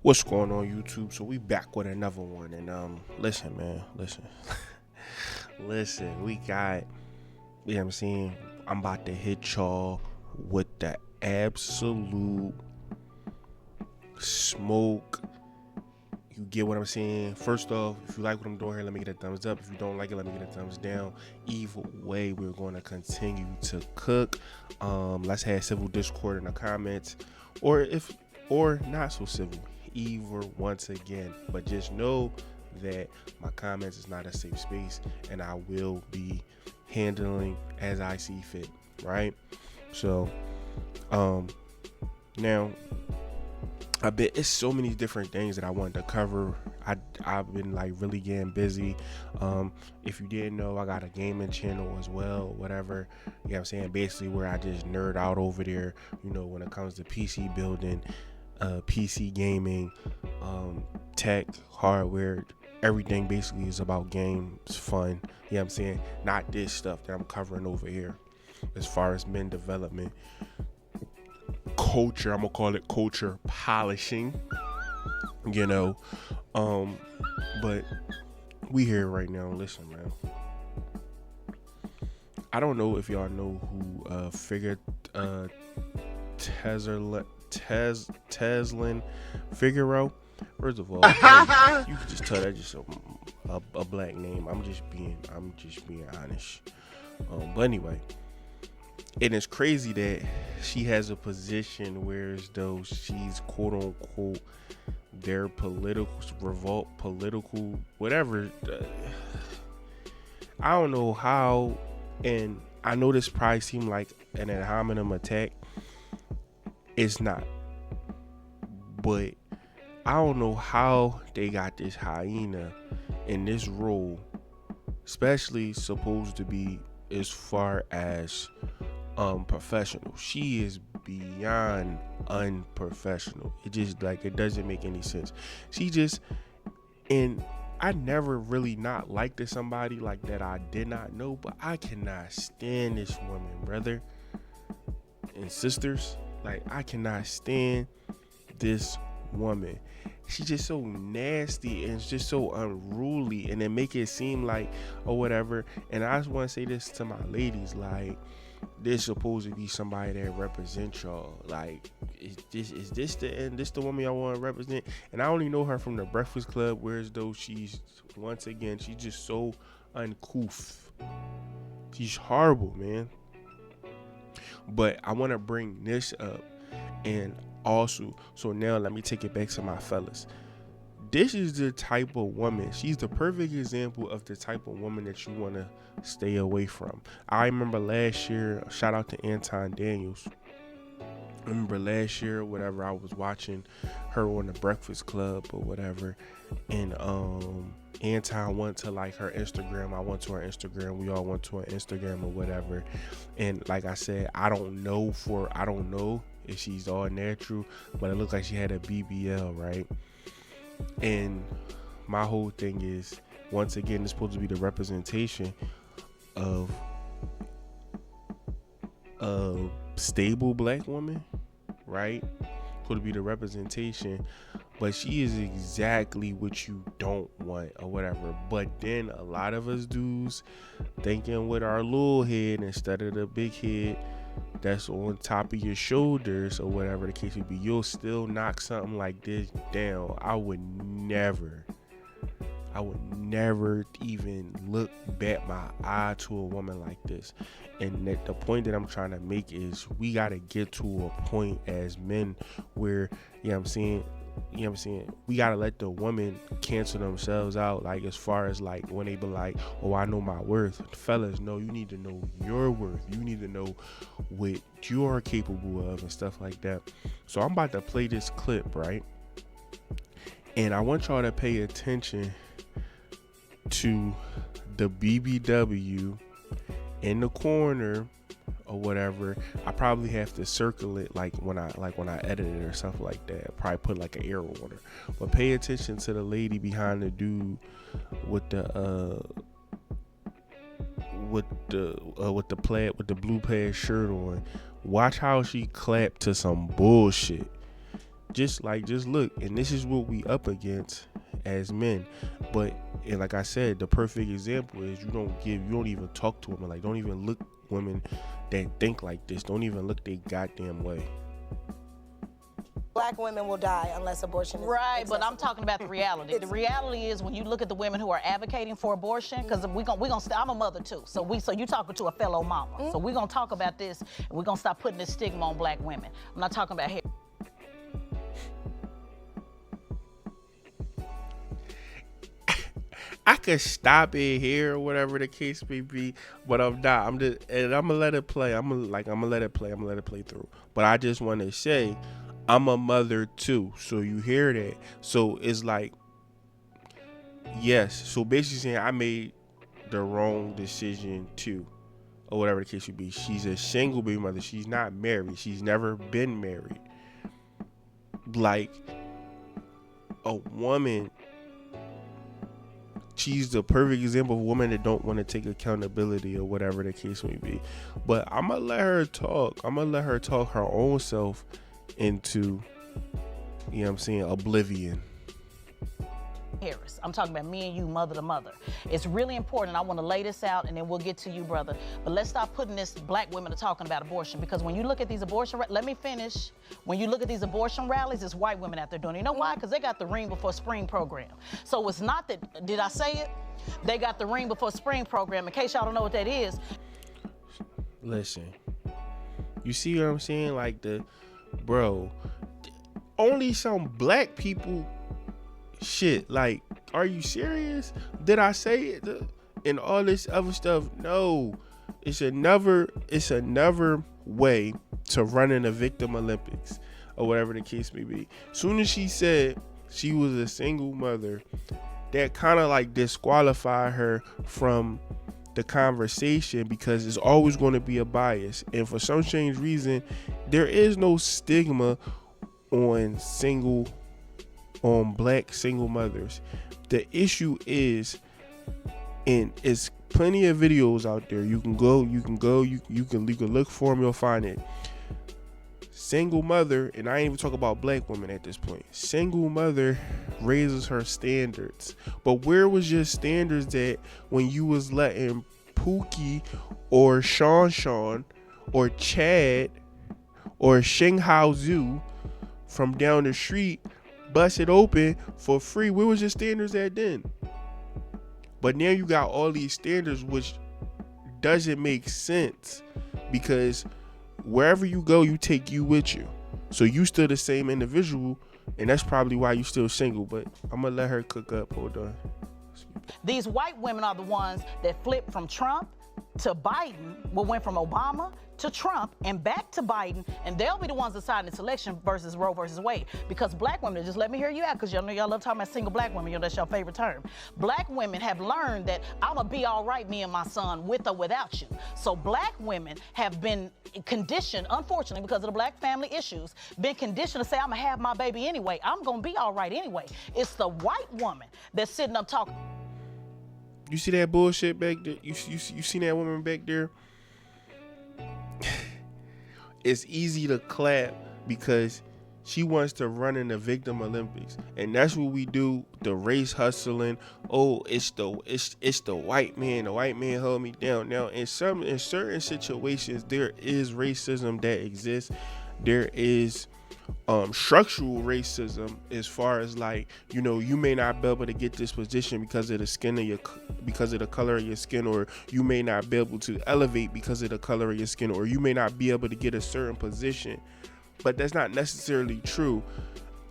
What's going on, YouTube? So we back with another one, and listen, man, listen, listen. We got, you know what I'm saying. I'm about to hit y'all with the absolute smoke. You get what I'm saying? First off, if you like what I'm doing here, let me get a thumbs up. If you don't like it, let me get a thumbs down. Either way, we're going to continue to cook. Let's have civil discord in the comments, or not so civil. Either once again, but just know that my comments is not a safe space, and I will be handling as I see fit. Right? So, now I bet it's so many different things that I wanted to cover. I've been like really getting busy. If you didn't know, I got a gaming channel as well, whatever. You know what I'm saying? Basically where I just nerd out over there, when it comes to PC building, PC gaming, tech, hardware, everything basically is about games, fun. You know what I'm saying? Not this stuff that I'm covering over here. As far as men development, culture, I'm gonna call it culture polishing, but we here right now. Listen, man, I don't know if y'all know who figured Tezlyn Figaro. First of all, you can just tell that's just a black name. I'm just being honest. But anyway, and it's crazy that she has a position where as though she's quote unquote their political whatever. I don't know how, and I know this probably seemed like an ad hominem attack. It's not, but I don't know how they got this hyena in this role, especially supposed to be as far as professional. She is beyond unprofessional. It just it doesn't make any sense. And I never really not liked somebody like that I did not know, but I cannot stand this woman, brother and sisters. I cannot stand this woman. She's just so nasty and it's just so unruly, and then make it seem like or whatever. And I just want to say this to my ladies, this supposed to be somebody that represents y'all. Is this the end? This the woman y'all want to represent? And I only know her from the Breakfast Club, whereas though she's just so uncouth. She's horrible, man. But I want to bring this up, and also, so now let me take it back to my fellas. This is the type of woman. She's the perfect example of the type of woman that you want to stay away from. I remember last year, shout out to Anton Daniels. I remember last year, whatever, I was watching her on the Breakfast Club or whatever, and Anton went to her Instagram. I went to her Instagram. We all went to her Instagram or whatever. And like I said, I don't know if she's all natural, but it looked like she had a BBL, right? And my whole thing is, once again, it's supposed to be the representation of a stable black woman, right? Supposed to be the representation, but she is exactly what you don't want or whatever. But then a lot of us dudes thinking with our little head instead of the big head that's on top of your shoulders or whatever the case may be, you'll still knock something like this down. I would never even look back my eye to a woman like this. And the point that I'm trying to make is we got to get to a point as men where, you know what I'm saying, we got to let the women cancel themselves out, as far as when they be like, oh, I know my worth. Fellas, no, you need to know your worth. You need to know what you're capable of and stuff like that. So I'm about to play this clip, right? And I want y'all to pay attention to the BBW in the corner or whatever. I probably have to circle it when I edit it or something like that. Probably put an arrow on her. But pay attention to the lady behind the dude with the blue plaid shirt on. Watch how she clapped to some bullshit. just look, and this is what we up against as men. But and like I said, the perfect example is you don't even talk to women, like don't even look women that think like this, don't even look they goddamn way. Black women will die unless abortion is right, accessible. but I'm talking about the reality. The reality is when you look at the women who are advocating for abortion, because I'm a mother too, so you talking to a fellow mama. So we're gonna talk about this, and we're gonna stop putting this stigma on black women. I'm not talking about hair. I could stop it here or whatever the case may be, but I'm not. I'm gonna let it play. I'm gonna let it play through. But I just want to say, I'm a mother too. So you hear that? So it's like, yes. So basically saying I made the wrong decision too, or whatever the case would be. She's a single baby mother. She's not married. She's never been married. Like a woman. She's the perfect example of a woman that don't want to take accountability or whatever the case may be. But I'm going to let her talk. I'm going to let her talk her own self into, you know what I'm saying, oblivion. Harris. I'm talking about me and you, mother to mother. It's really important. I want to lay this out, and then we'll get to you, brother. But let's stop putting this black women are talking about abortion, because when you look at these abortion, let me finish. When you look at these abortion rallies, it's white women out there doing it. You know why? Because they got the Ring Before Spring program. So it's not that, did I say it? They got the Ring Before Spring program. In case y'all don't know what that is. Listen, you see what I'm saying? Like bro, only some black people. Shit, like, are you serious? Did I say it? And all this other stuff? No, it's another way to run in the Victim Olympics or whatever the case may be. Soon as she said she was a single mother, that kind of like disqualified her from the conversation, because it's always going to be a bias. And for some strange reason, there is no stigma on black single mothers. The issue is, and it's plenty of videos out there. You can look for them, you'll find it. Single mother, and I ain't even talk about black women at this point. Single mother raises her standards. But where was your standards at when you was letting Pookie or Sean or Chad or Xinghao Zhu from down the street bust it open for free? Where was your standards at then? But now you got all these standards, which doesn't make sense, because wherever you go, you take you with you. So you still the same individual, and that's probably why you still single. But I'm gonna let her cook up. Hold on. These white women are the ones that flipped from Trump to Biden, went from Obama to Trump and back to Biden, and they'll be the ones deciding this election versus Roe versus Wade. Because black women, just let me hear you out, because y'all know y'all love talking about single black women, that's your favorite term. Black women have learned that I'm gonna be all right, me and my son, with or without you. So black women have been conditioned, unfortunately, because of the black family issues, been conditioned to say, I'm gonna have my baby anyway. I'm gonna be all right anyway. It's the white woman that's sitting up talking. You see that bullshit back there? You seen that woman back there? It's easy to clap because she wants to run in the Victim Olympics, and that's what we do. The race hustling. Oh, it's the white man. The white man held me down. Now, in certain situations, there is racism that exists. There is structural racism, as far as like, you know, you may not be able to get this position because of the color of your skin, or you may not be able to elevate because of the color of your skin, or you may not be able to get a certain position. But that's not necessarily true.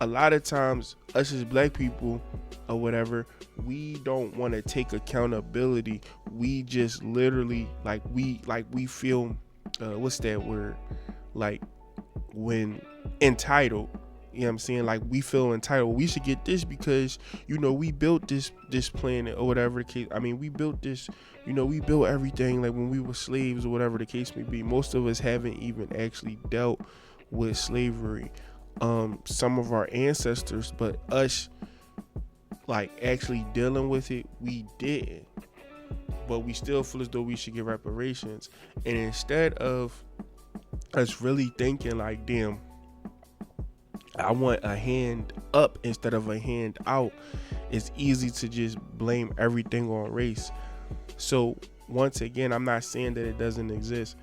A lot of times, us as black people or whatever, we don't want to take accountability. We just literally we feel what's that word? Like, when entitled, you know what I'm saying? Like, we feel entitled. We should get this because, you know, we built this planet or whatever the case. I mean, we built this, you know, we built everything like when we were slaves or whatever the case may be. Most of us haven't even actually dealt with slavery. Some of our ancestors, but us like actually dealing with it, we didn't. But we still feel as though we should get reparations. And instead of us really thinking like, damn, I want a hand up instead of a hand out. It's easy to just blame everything on race. So once again, I'm not saying that it doesn't exist.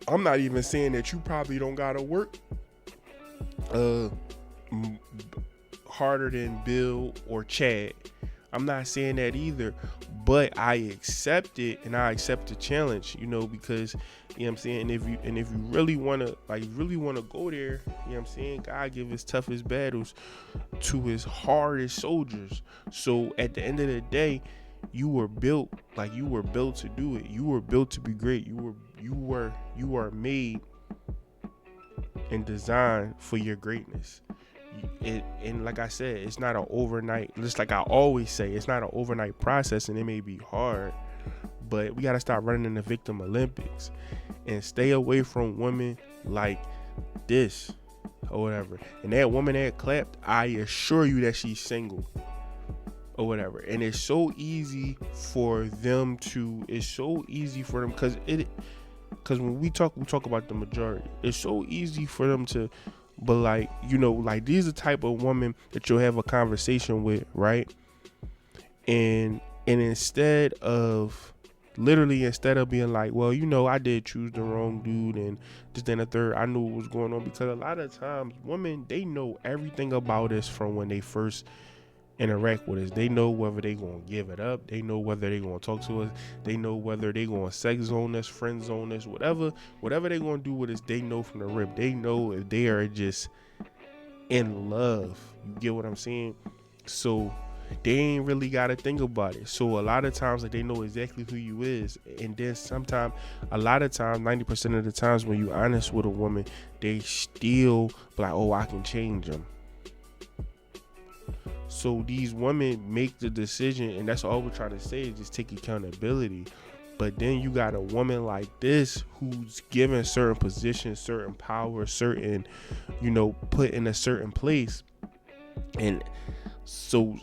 I'm not even saying that you probably don't gotta work harder than Bill or Chad. I'm not saying that either, but I accept it, and I accept the challenge, because, you know what I'm saying, and if you really want to go there, you know what I'm saying, God give his toughest battles to his hardest soldiers. So at the end of the day, you were built to do it. You were built to be great. You are made and designed for your greatness. And like I said, it's not an overnight, just like I always say, it's not an overnight process, and it may be hard, but we got to stop running in the victim Olympics and stay away from women like this or whatever. And that woman that clapped, I assure you that she's single or whatever. And it's so easy for them because when we talk about the majority, it's so easy for them to, but like these are the type of women that you'll have a conversation with, right? And instead of being like, well, I did choose the wrong dude and this, then, the third, I knew what was going on, because a lot of times women, they know everything about us from when they first interact with us. They know whether they gonna give it up, they know whether they gonna talk to us, they know whether they gonna sex zone us, friend zone us, whatever they gonna do with us. They know from the rip. They know if they are just in love. You get what I'm saying? So they ain't really gotta think about it. So a lot of times, like, they know exactly who you is. And then a lot of times 90% of the times when you honest with a woman, they still be like, oh, I can change them. So these women make the decision, and that's all we're trying to say, is just take accountability. But then you got a woman like this who's given certain positions, certain power, certain, put in a certain place. And so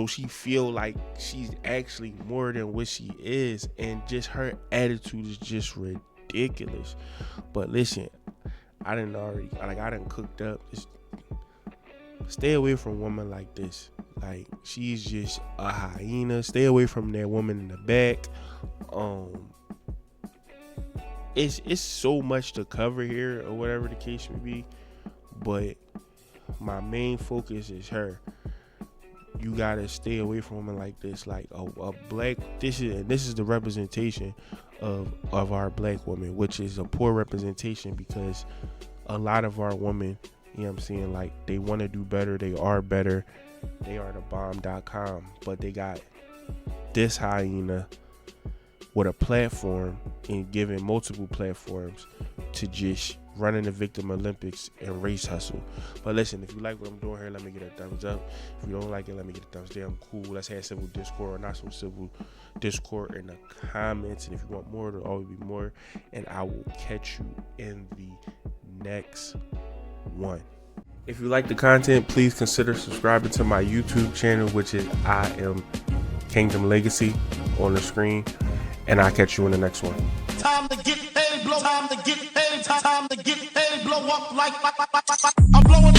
she feel like she's actually more than what she is, and just her attitude is just ridiculous. But listen, I done cooked up. Stay away from women like this. Like, she's just a hyena. Stay away from that woman in the back. It's so much to cover here, or whatever the case may be, but my main focus is her. You gotta stay away from women like this. Like a black, this is the representation of our black women, which is a poor representation, because a lot of our women, you know what I'm saying, like, they want to do better, they are better, they are the bomb.com, but they got this hyena with a platform and given multiple platforms to just run in the victim Olympics and race hustle. But listen, if you like what I'm doing here, let me get a thumbs up. If you don't like it, let me get a thumbs down. Cool. Let's have civil discord, or not so civil discord, in the comments. And if you want more, there'll always be more. And I will catch you in the next one. If you like the content, please consider subscribing to my YouTube channel, which is Iamkingdomlegacy on the screen. And I'll catch you in the next one. Time to get paid, blow. Time to get paid. Time to get paid, blow up like I'm blowing.